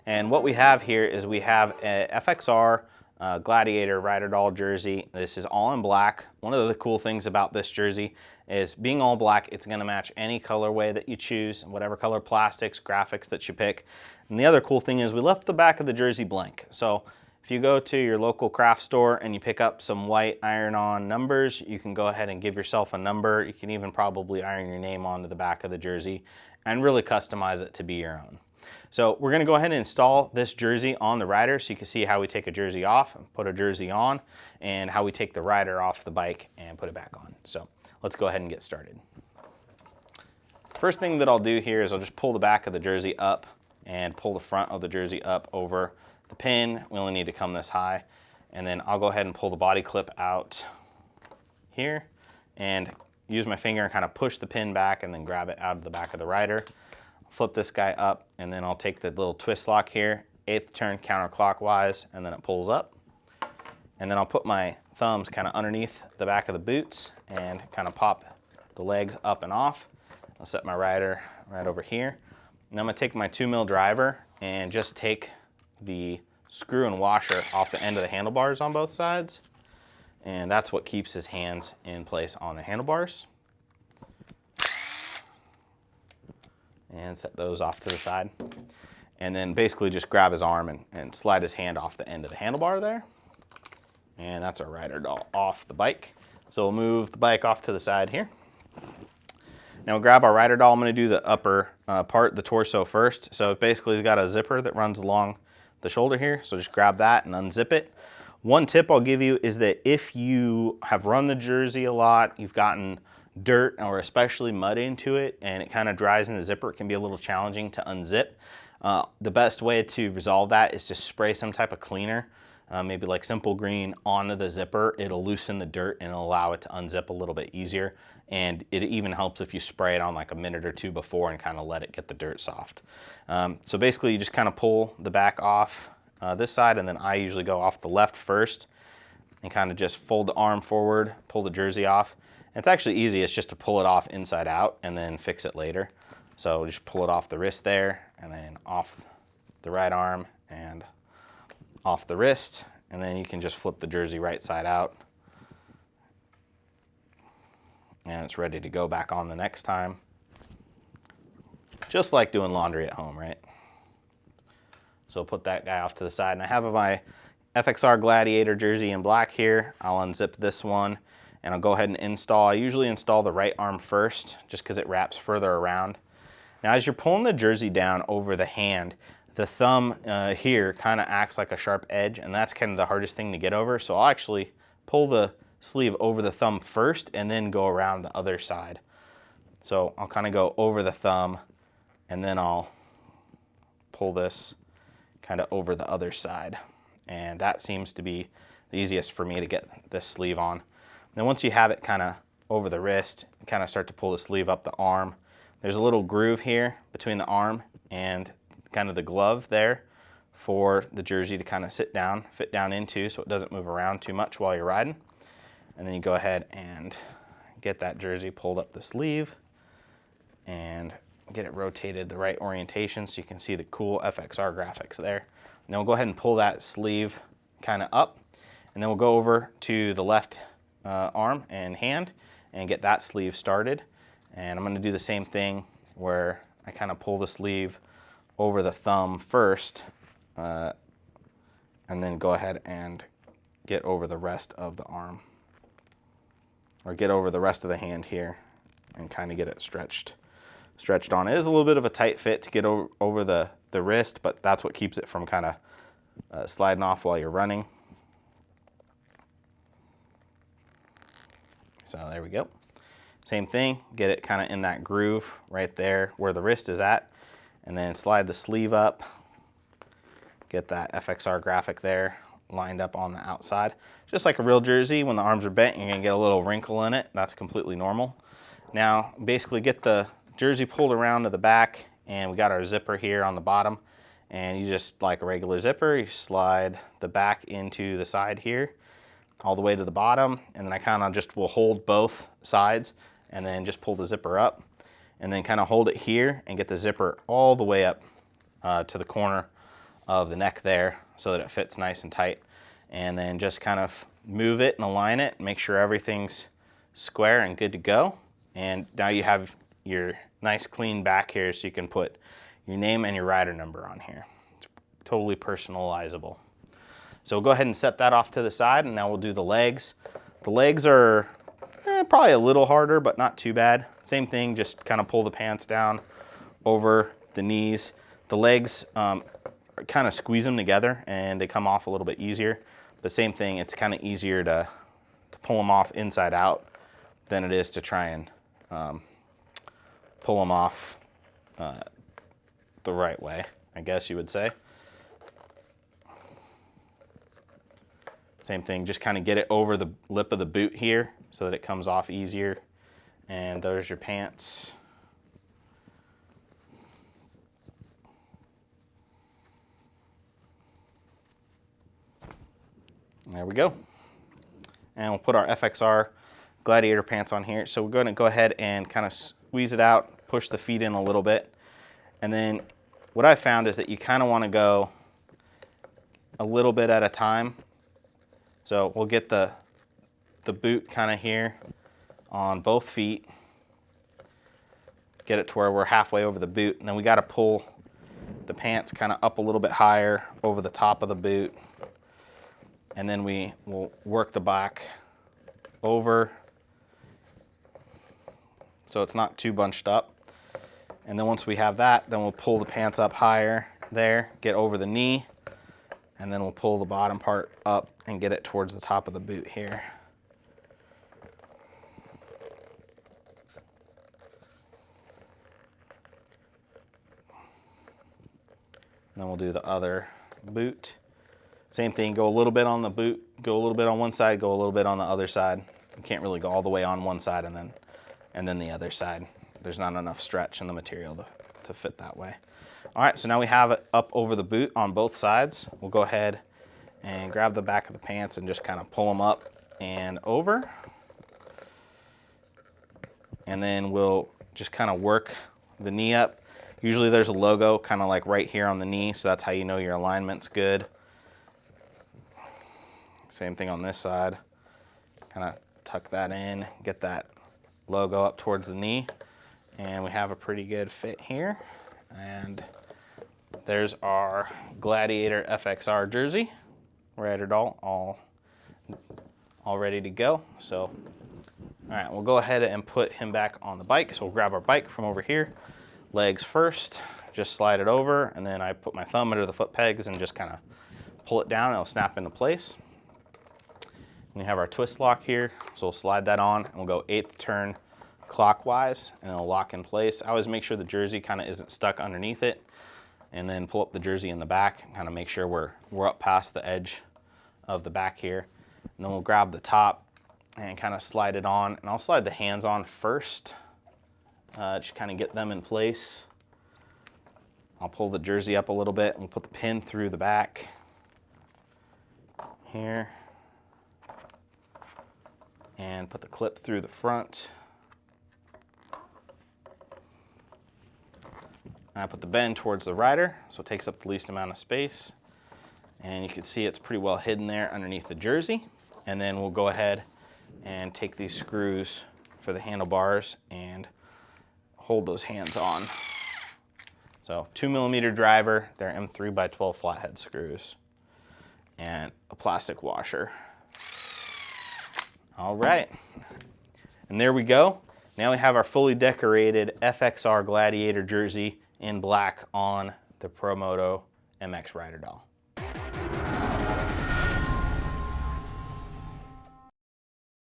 And what we have here is we have a FXR Gladiator Rider Doll jersey. This is all in black. One of the cool things about this jersey is being all black, it's gonna match any colorway that you choose, whatever color plastics, graphics that you pick. And the other cool thing is we left the back of the jersey blank. So if you go to your local craft store and you pick up some white iron-on numbers, you can go ahead and give yourself a number. You can even probably iron your name onto the back of the jersey and really customize it to be your own. So we're gonna go ahead and install this jersey on the rider so you can see how we take a jersey off and put a jersey on, and how we take the rider off the bike and put it back on. So let's go ahead and get started. First thing that I'll do here is I'll just pull the back of the jersey up and pull the front of the jersey up over the pin. We only need to come this high. And then I'll go ahead and pull the body clip out here and use my finger and kind of push the pin back and then grab it out of the back of the rider. Flip this guy up, and then I'll take the little twist lock here, 1/8 turn counterclockwise, and then it pulls up. And then I'll put my thumbs kind of underneath the back of the boots and kind of pop the legs up and off. I'll set my rider right over here. And I'm gonna take my 2mm driver and just take the screw and washer off the end of the handlebars on both sides. And that's what keeps his hands in place on the handlebars. And set those off to the side. And then basically just grab his arm and slide his hand off the end of the handlebar there. And that's our rider doll off the bike. So we'll move the bike off to the side here. Now we'll grab our rider doll. I'm gonna do the upper part, the torso first. So basically it's got a zipper that runs along the shoulder here. So just grab that and unzip it. One tip I'll give you is that if you have run the jersey a lot, you've gotten dirt or especially mud into it and it kind of dries in the zipper, it can be a little challenging to unzip. The best way to resolve that is to spray some type of cleaner, maybe like Simple Green, onto the zipper. It'll loosen the dirt and it'll allow it to unzip a little bit easier. And it even helps if you spray it on like a minute or two before and kind of let it get the dirt soft. So basically you just kind of pull the back off this side, and then I usually go off the left first and kind of just fold the arm forward, pull the jersey off. It's actually easy, it's just to pull it off inside out and then fix it later. So just pull it off the wrist there, and then off the right arm and off the wrist, and then you can just flip the jersey right side out. And it's ready to go back on the next time. Just like doing laundry at home, right? So put that guy off to the side, and I have my FXR Gladiator jersey in black here. I'll unzip this one and I'll go ahead and install. I usually install the right arm first just because it wraps further around. Now as you're pulling the jersey down over the hand, the thumb here kind of acts like a sharp edge, and that's kind of the hardest thing to get over. So I'll actually pull the sleeve over the thumb first and then go around the other side. So I'll kind of go over the thumb and then I'll pull this kind of over the other side. And that seems to be the easiest for me to get this sleeve on. Then once you have it kind of over the wrist, you kind of start to pull the sleeve up the arm. There's a little groove here between the arm and kind of the glove there for the jersey to kind of sit down, fit down into, so it doesn't move around too much while you're riding. And then you go ahead and get that jersey pulled up the sleeve and get it rotated the right orientation so you can see the cool FXR graphics there. And then we'll go ahead and pull that sleeve kind of up, and then we'll go over to the left arm and hand and get that sleeve started. And I'm going to do the same thing where I kind of pull the sleeve over the thumb first and then go ahead and get over the rest of the arm, or get over the rest of the hand here and kind of get it stretched on. It is a little bit of a tight fit to get over the wrist, but that's what keeps it from kind of sliding off while you're running. So there we go. Same thing, get it kind of in that groove right there where the wrist is at, and then slide the sleeve up, get that FXR graphic there lined up on the outside. Just like a real jersey, when the arms are bent, you're gonna get a little wrinkle in it. That's completely normal. Now, basically get the jersey pulled around to the back, and we got our zipper here on the bottom, and you just, like a regular zipper, you slide the back into the side here, all the way to the bottom, and then I kind of just will hold both sides and then just pull the zipper up, and then kind of hold it here and get the zipper all the way up to the corner of the neck there so that it fits nice and tight. And then just kind of move it and align it, make sure everything's square and good to go. And now you have your nice clean back here, so you can put your name and your rider number on here. It's totally personalizable. So we'll go ahead and set that off to the side, and now we'll do the legs. The legs are probably a little harder, but not too bad. Same thing, just kind of pull the pants down over the knees. The legs, kind of squeeze them together and they come off a little bit easier. The same thing, it's kind of easier to pull them off inside out than it is to try and pull them off the right way, I guess you would say. Same thing, just kind of get it over the lip of the boot here so that it comes off easier. And there's your pants. There we go. And we'll put our FXR Gladiator pants on here. So we're going to go ahead and kind of squeeze it out, push the feet in a little bit. And then what I found is that you kind of want to go a little bit at a time. So we'll get the boot kind of here on both feet. Get it to where we're halfway over the boot. And then we got to pull the pants kind of up a little bit higher over the top of the boot. And then we will work the back over so it's not too bunched up. And then once we have that, then we'll pull the pants up higher there, get over the knee, and then we'll pull the bottom part up and get it towards the top of the boot here. And then we'll do the other boot. Same thing, go a little bit on the boot, go a little bit on one side, go a little bit on the other side. You can't really go all the way on one side and then the other side. There's not enough stretch in the material to fit that way. All right, so now we have it up over the boot on both sides. We'll go ahead and grab the back of the pants and just kind of pull them up and over. And then we'll just kind of work the knee up. Usually there's a logo kind of like right here on the knee, so that's how you know your alignment's good. Same thing on this side. Kind of tuck that in, get that logo up towards the knee, and we have a pretty good fit here. And there's our Gladiator FXR jersey, rider doll, all ready to go. So, all right, we'll go ahead and put him back on the bike. So we'll grab our bike from over here, legs first, just slide it over, and then I put my thumb under the foot pegs and just kind of pull it down, and it'll snap into place. We have our twist lock here, so we'll slide that on, and we'll go 1/8 turn clockwise, and it'll lock in place. I always make sure the jersey kind of isn't stuck underneath it, and then pull up the jersey in the back, and kind of make sure we're up past the edge of the back here. And then we'll grab the top and kind of slide it on, and I'll slide the hands on first, just kind of get them in place. I'll pull the jersey up a little bit, and we'll put the pin through the back here. And put the clip through the front. And I put the bend towards the rider, so it takes up the least amount of space. And you can see it's pretty well hidden there underneath the jersey. And then we'll go ahead and take these screws for the handlebars and hold those hands on. So 2mm driver, they're M3x12 flathead screws, and a plastic washer. All right, and there we go. Now we have our fully decorated FXR Gladiator jersey in black on the Promoto-Mx rider doll.